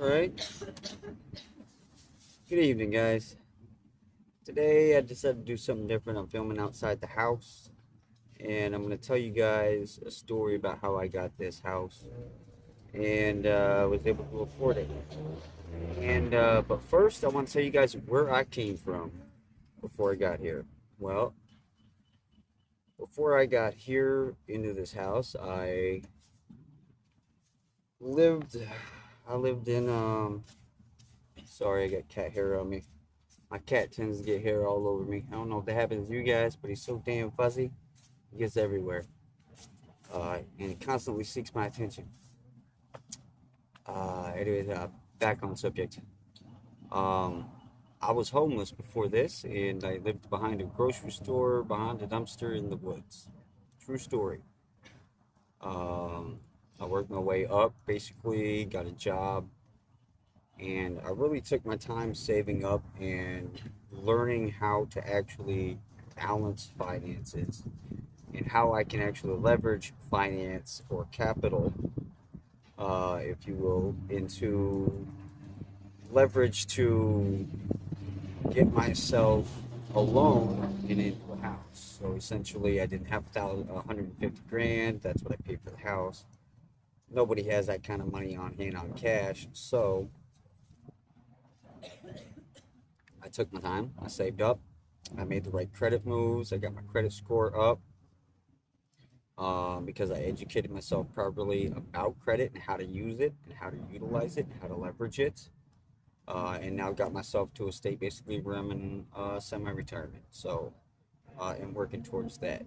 Alright, good evening, guys. Today I decided to do something different. I'm filming outside the house, and I'm going to tell you guys a story about how I got this house and was able to afford it. But first, I want to tell you guys where I came from before I got here. Well, before I got here into this house, lived, I lived in, sorry, I got cat hair on me. My cat tends to get hair all over me. I don't know if that happens to you guys, but he's so damn fuzzy. He gets everywhere. And he constantly seeks my attention. Anyways, back on subject. Um, I was homeless before this, and I lived behind a grocery store, behind a dumpster in the woods. True story. Um, I worked my way up, basically, got a job, and I really took my time saving up and learning how to actually balance finances and how I can actually leverage finance or capital, if you will, into leverage to get myself a loan and into a house. So essentially, I didn't have 150 grand. That's what I paid for the house. Nobody has that kind of money on hand on cash. So I took my time. I saved up. I made the right credit moves. I got my credit score up. Because I educated myself properly about credit and how to use it and how to utilize it and how to leverage it. And now got myself to a state basically where I'm in semi-retirement. So, and working towards that.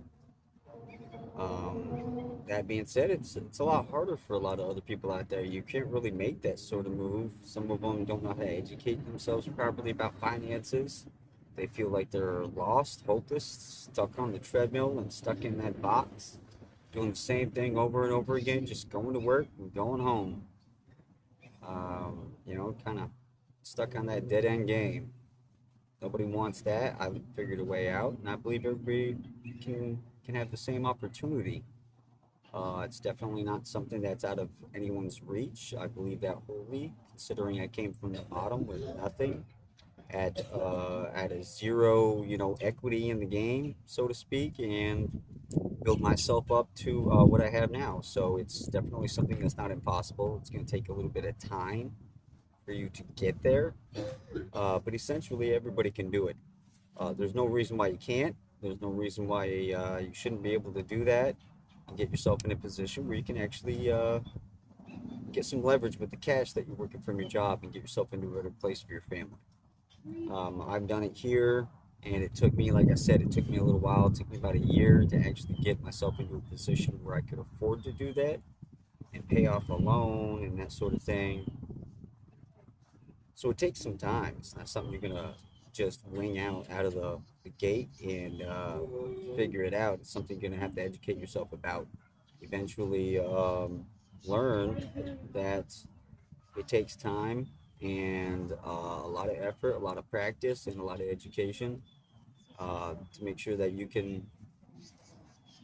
That being said, it's a lot harder for a lot of other people out there. You can't really make that sort of move. Some of them don't know how to educate themselves properly about finances. They feel like they're lost, hopeless, stuck on the treadmill and stuck in that box, doing the same thing over and over again, just going to work and going home. Kind of stuck on that dead end game. Nobody wants that. I figured a way out, and I believe everybody can have the same opportunity. It's definitely not something that's out of anyone's reach. I believe that wholly, considering I came from the bottom with nothing, at a zero, equity in the game, so to speak, and build myself up to what I have now. So it's definitely something that's not impossible. It's going to take a little bit of time for you to get there, but essentially everybody can do it. There's no reason why you can't. There's no reason why you shouldn't be able to do that and get yourself in a position where you can actually get some leverage with the cash that you're working from your job and get yourself into a better place for your family. I've done it here, and it took me, like I said, it took me a little while. It took me about a year to actually get myself into a position where I could afford to do that and pay off a loan and that sort of thing. So it takes some time. It's not something you're gonna just wing out of the gate and figure it out. It's something you're gonna have to educate yourself about. Eventually, learn that it takes time and a lot of effort, a lot of practice, and a lot of education to make sure that you can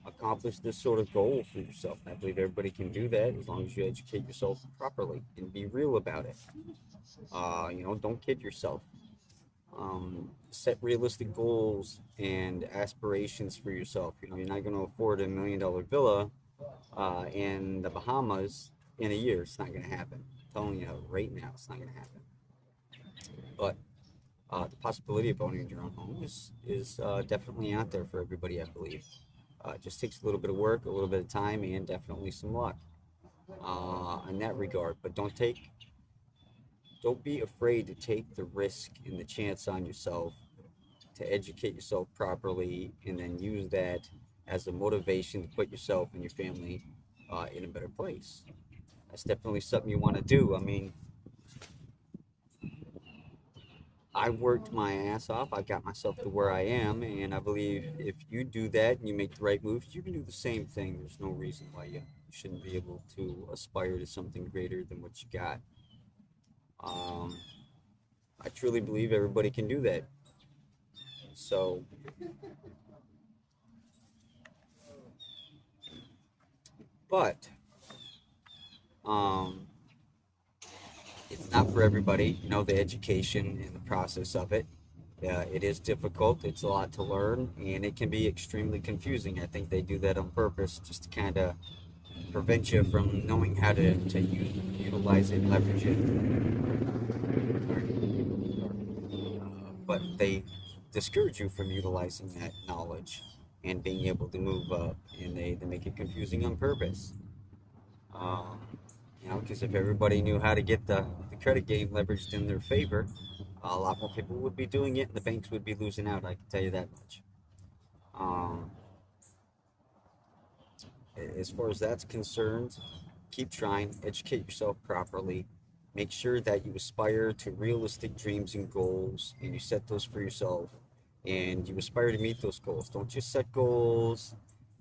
accomplish this sort of goal for yourself. And I believe everybody can do that as long as you educate yourself properly and be real about it. Don't kid yourself. Set realistic goals and aspirations for yourself. You're not going to afford $1 million villa in the Bahamas in a year. It's not going to happen. I'm telling you right now, it's not going to happen. But the possibility of owning your own home is definitely out there for everybody, I believe. It just takes a little bit of work, a little bit of time, and definitely some luck in that regard. But don't be afraid to take the risk and the chance on yourself to educate yourself properly, and then use that as a motivation to put yourself and your family in a better place. That's definitely something you want to do. I mean, I worked my ass off. I got myself to where I am, and I believe if you do that and you make the right moves, you can do the same thing. There's no reason why you shouldn't be able to aspire to something greater than what you got. Um, I truly believe everybody can do that. So, but um, It's not for everybody, the education and the process of it. It is difficult. It's a lot to learn, and it can be extremely confusing. I think they do that on purpose just to kind of prevent you from knowing how to utilize it and leverage it. But they discourage you from utilizing that knowledge and being able to move up, and they make it confusing on purpose. Um, because if everybody knew how to get the credit game leveraged in their favor, a lot more people would be doing it, and the banks would be losing out. I can tell you that much. Um, as far as that's concerned, keep trying, educate yourself properly, make sure that you aspire to realistic dreams and goals, and you set those for yourself, and you aspire to meet those goals. Don't just set goals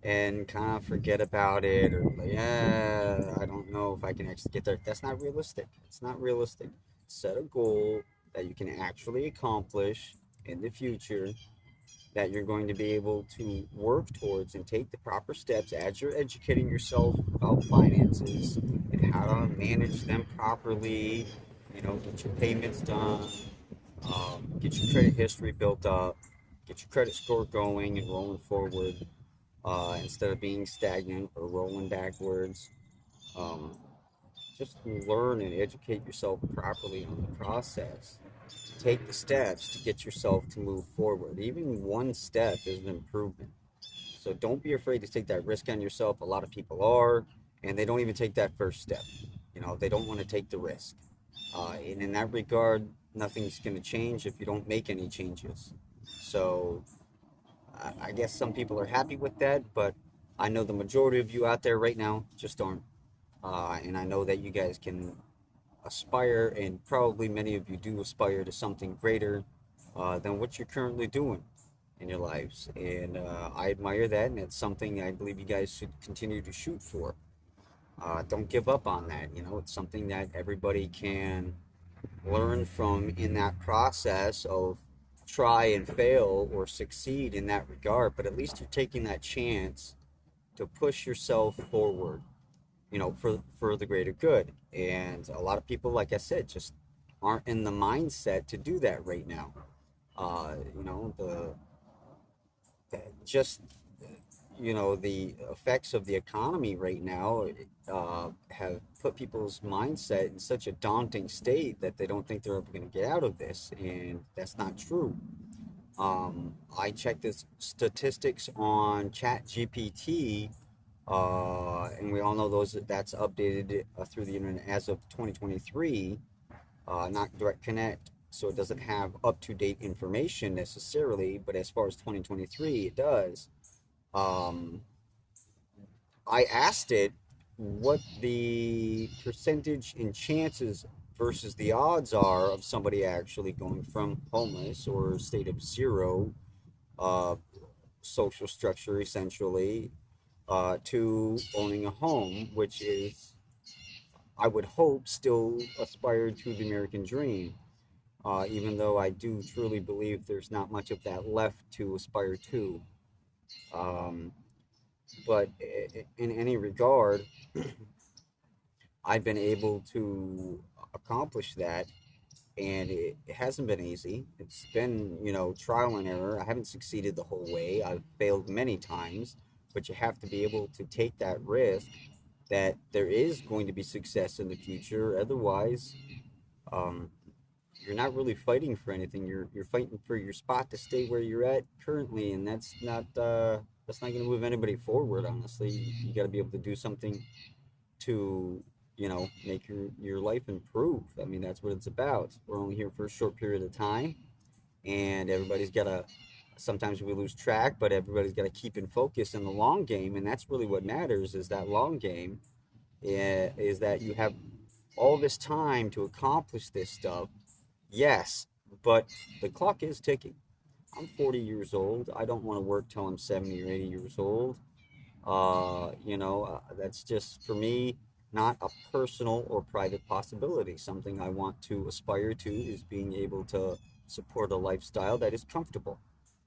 and kind of forget about it, or like, yeah, I don't know if I can actually get there. That's not realistic. It's not realistic. Set a goal that you can actually accomplish in the future, that you're going to be able to work towards and take the proper steps as you're educating yourself about finances and how to manage them properly. Get your payments done, get your credit history built up, get your credit score going and rolling forward, instead of being stagnant or rolling backwards. Um, just learn and educate yourself properly on the process. Take the steps to get yourself to move forward. Even one step is an improvement. So don't be afraid to take that risk on yourself. A lot of people are, and they don't even take that first step. They don't want to take the risk. And in that regard, nothing's going to change if you don't make any changes. So I guess some people are happy with that, but I know the majority of you out there right now just aren't. And I know that you guys can aspire, and probably many of you do aspire to something greater than what you're currently doing in your lives. And I admire that, and it's something I believe you guys should continue to shoot for. Don't give up on that. It's something that everybody can learn from in that process of try and fail or succeed in that regard. But at least you're taking that chance to push yourself forward, for the greater good. And a lot of people, like I said, just aren't in the mindset to do that right now. Just the effects of the economy right now have put people's mindset in such a daunting state that they don't think they're ever going to get out of this, and that's not true. I checked the statistics on ChatGPT, and we all know that's updated through the internet as of 2023, not direct connect, so it doesn't have up-to-date information necessarily, but as far as 2023, it does. Um, I asked it what the percentage and chances versus the odds are of somebody actually going from homeless or a state of zero uh, social structure, essentially, to owning a home, which is, I would hope, still aspired to the American dream. Even though I do truly believe there's not much of that left to aspire to. Um, but in any regard, I've been able to accomplish that, and it hasn't been easy. It's been, trial and error. I haven't succeeded the whole way. I've failed many times, but you have to be able to take that risk that there is going to be success in the future. Otherwise, um, you're not really fighting for anything. You're fighting for your spot to stay where you're at currently, and that's not going to move anybody forward. Honestly, you got to be able to do something to make your life improve. I mean, that's what it's about. We're only here for a short period of time, and everybody's got to. Sometimes we lose track, but everybody's got to keep in focus in the long game, and that's really what matters. Is that long game? Is that you have all this time to accomplish this stuff? Yes, but the clock is ticking. I'm 40 years old. I don't want to work till I'm 70 or 80 years old. That's just for me not a personal or private possibility. Something I want to aspire to is being able to support a lifestyle that is comfortable.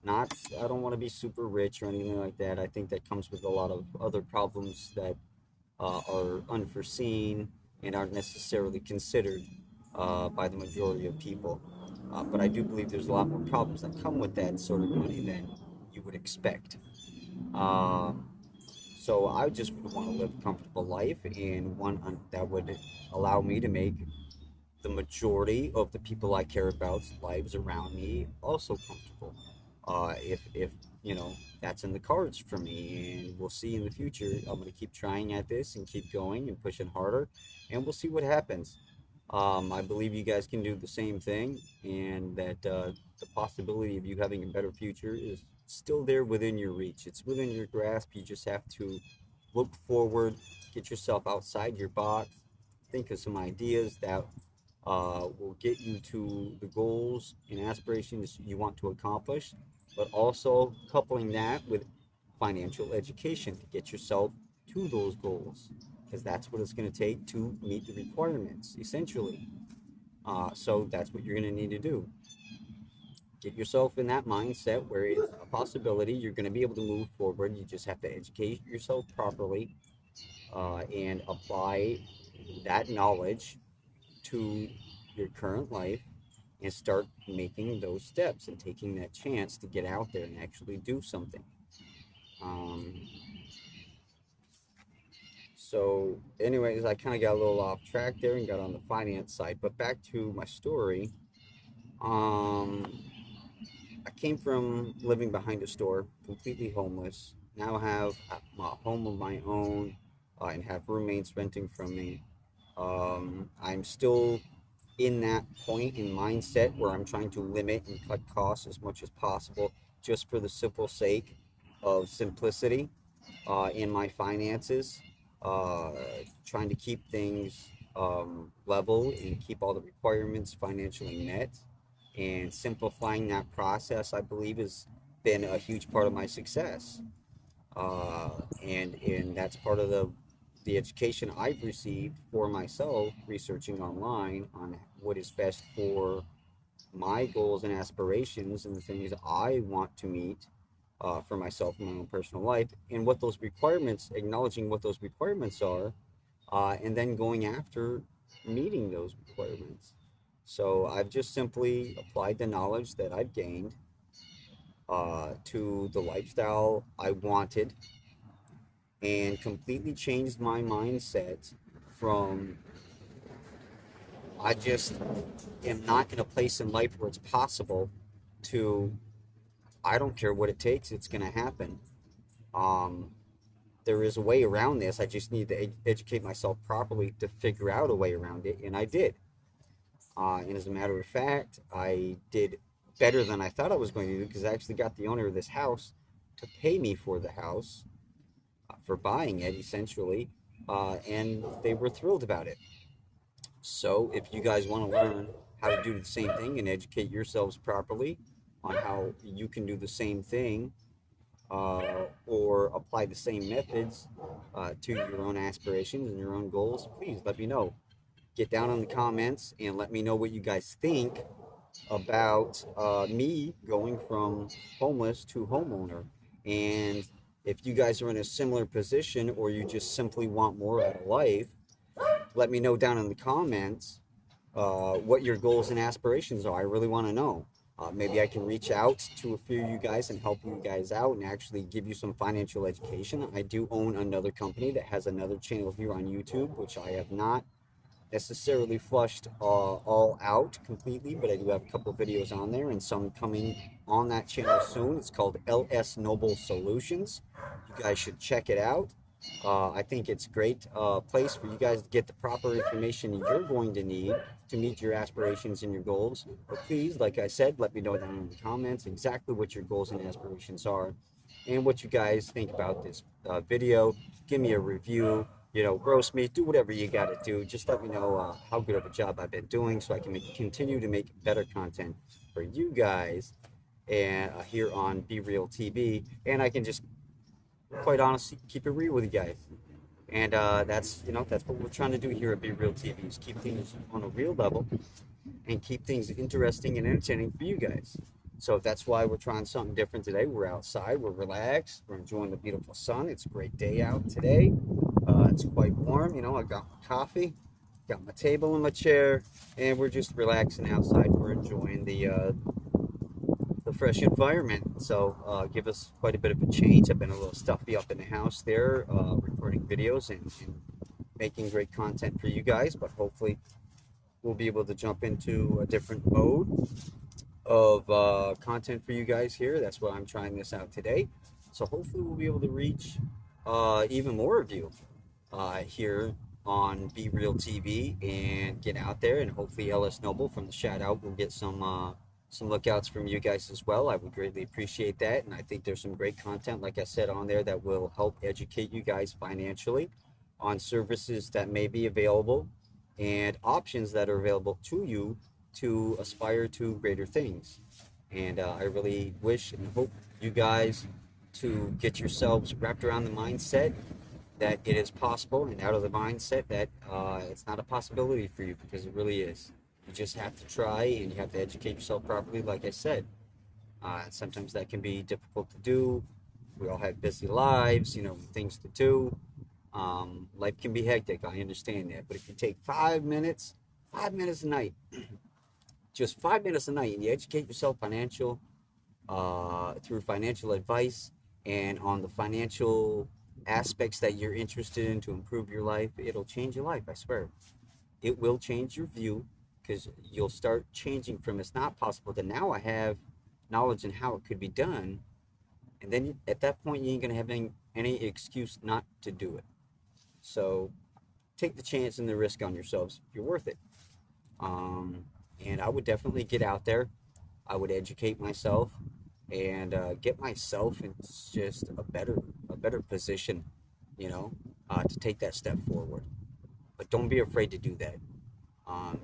Not, I don't want to be super rich or anything like that. I think that comes with a lot of other problems that are unforeseen and aren't necessarily considered. by the majority of people. But I do believe there's a lot more problems that come with that sort of money than you would expect. Um, so I just would want to live a comfortable life and one that would allow me to make the majority of the people I care about's lives around me also comfortable. If you know that's in the cards for me, and we'll see in the future. I'm going to keep trying at this and keep going and pushing harder, and we'll see what happens. I believe you guys can do the same thing, and that the possibility of you having a better future is still there within your reach. It's within your grasp. You just have to look forward, get yourself outside your box, think of some ideas that will get you to the goals and aspirations you want to accomplish, but also coupling that with financial education to get yourself to those goals, because that's what it's going to take to meet the requirements, essentially. So that's what you're going to need to do. Get yourself in that mindset where it's a possibility. You're going to be able to move forward. You just have to educate yourself properly and apply that knowledge to your current life and start making those steps and taking that chance to get out there and actually do something. Um, so, anyways, I kind of got a little off track there and got on the finance side. But back to my story. Um, I came from living behind a store, completely homeless. Now have a home of my own and have roommates renting from me. I'm still in that point in mindset where I'm trying to limit and cut costs as much as possible just for the simple sake of simplicity in my finances, uh, trying to keep things level and keep all the requirements financially met. And simplifying that process, I believe, has been a huge part of my success. Uh, and that's part of the education I've received for myself, researching online on what is best for my goals and aspirations and the things I want to meet for myself in my own personal life, and what those requirements, acknowledging what those requirements are, and then going after meeting those requirements. So I've just simply applied the knowledge that I've gained to the lifestyle I wanted and completely changed my mindset from I just am not in a place in life where it's possible to I don't care what it takes, it's going to happen. Um, there is a way around this. I just need to educate myself properly to figure out a way around it, and I did. And as a matter of fact, I did better than I thought I was going to do because I actually got the owner of this house to pay me for the house, for buying it essentially, and they were thrilled about it. So if you guys want to learn how to do the same thing and educate yourselves properly on how you can do the same thing or apply the same methods to your own aspirations and your own goals, please let me know. Get down in the comments and let me know what you guys think about me going from homeless to homeowner. And if you guys are in a similar position or you just simply want more out of life, let me know down in the comments what your goals and aspirations are. I really want to know. Maybe I can reach out to a few of you guys and help you guys out and actually give you some financial education. I do own another company that has another channel here on YouTube, which I have not necessarily flushed all out completely, but I do have a couple of videos on there and some coming on that channel soon. It's called LS Noble Solutions. You guys should check it out. I think it's a great place for you guys to get the proper information you're going to need to meet your aspirations and your goals. But please, like I said, let me know down in the comments exactly what your goals and aspirations are and what you guys think about this video. Give me a review, roast me, do whatever you got to do. Just let me know how good of a job I've been doing so I can continue to make better content for you guys and here on Be Real TV. And I can just quite honestly keep it real with you guys. And that's what we're trying to do here at Be Real TV is keep things on a real level and keep things interesting and entertaining for you guys. So that's why we're trying something different today. We're outside, we're relaxed, we're enjoying the beautiful sun. It's a great day out today. It's quite warm. I got my coffee. got my table and my chair, and we're just relaxing outside. We're enjoying the fresh environment. So give us quite a bit of a change. I've been a little stuffy up in the house there, recording videos and making great content for you guys, but hopefully we'll be able to jump into a different mode of content for you guys here. That's why I'm trying this out today. So hopefully we'll be able to reach even more of you here on Be Real TV and get out there, and hopefully LS Noble from the shout out will get some lookouts from you guys as well. I would greatly appreciate that, and I think there's some great content, like I said, on there that will help educate you guys financially on services that may be available and options that are available to you to aspire to greater things. And I really wish and hope you guys to get yourselves wrapped around the mindset that it is possible, and out of the mindset that it's not a possibility for you, because it really is. You just have to try, and you have to educate yourself properly, like I said. Sometimes that can be difficult to do. We all have busy lives, things to do. Life can be hectic, I understand that. But if you take 5 minutes a night, just 5 minutes a night, and you educate yourself through financial advice and on the financial aspects that you're interested in to improve your life, it'll change your life, I swear. It will change your view, because you'll start changing from it's not possible to now I have knowledge in how it could be done. And then at that point, you ain't going to have any excuse not to do it. So take the chance and the risk on yourselves. You're worth it. And I would definitely get out there. I would educate myself and get myself in just a better position, to take that step forward. But don't be afraid to do that.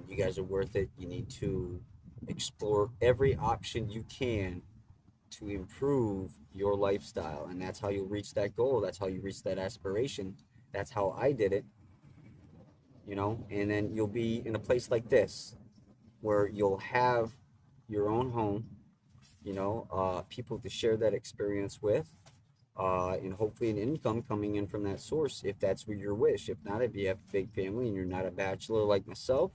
You guys are worth it. You need to explore every option you can to improve your lifestyle, and that's how you'll reach that goal. That's how you reach that aspiration. That's how I did it, and then you'll be in a place like this where you'll have your own home, people to share that experience with, and hopefully an income coming in from that source, if that's your wish. If not, if you have a big family and you're not a bachelor like myself,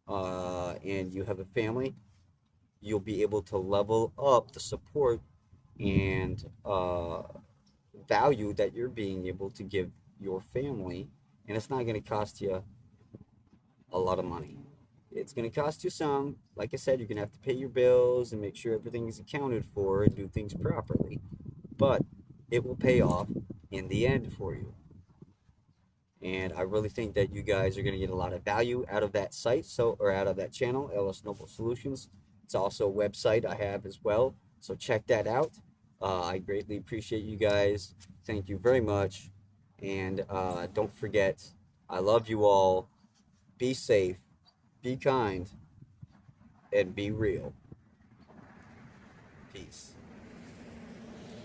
and you have a family, you'll be able to level up the support and value that you're being able to give your family, and it's not going to cost you a lot of money. It's going to cost you some. Like I said, you're going to have to pay your bills and make sure everything is accounted for and do things properly, but it will pay off in the end for you. And I really think that you guys are going to get a lot of value out of that site, or out of that channel, LS Noble Solutions. It's also a website I have as well, so check that out. I greatly appreciate you guys. Thank you very much. And don't forget, I love you all. Be safe, be kind, and be real. Peace.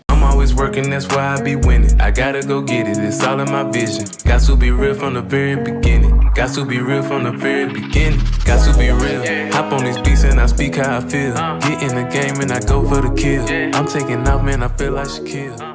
I'm always working, that's why I be winning. I gotta go get it, it's all in my vision. Got to be real from the very beginning. Got to be real from the very beginning. Got to be real. Hop on these beats and I speak how I feel. Get in the game and I go for the kill. I'm taking off, man, I feel like Shaquille.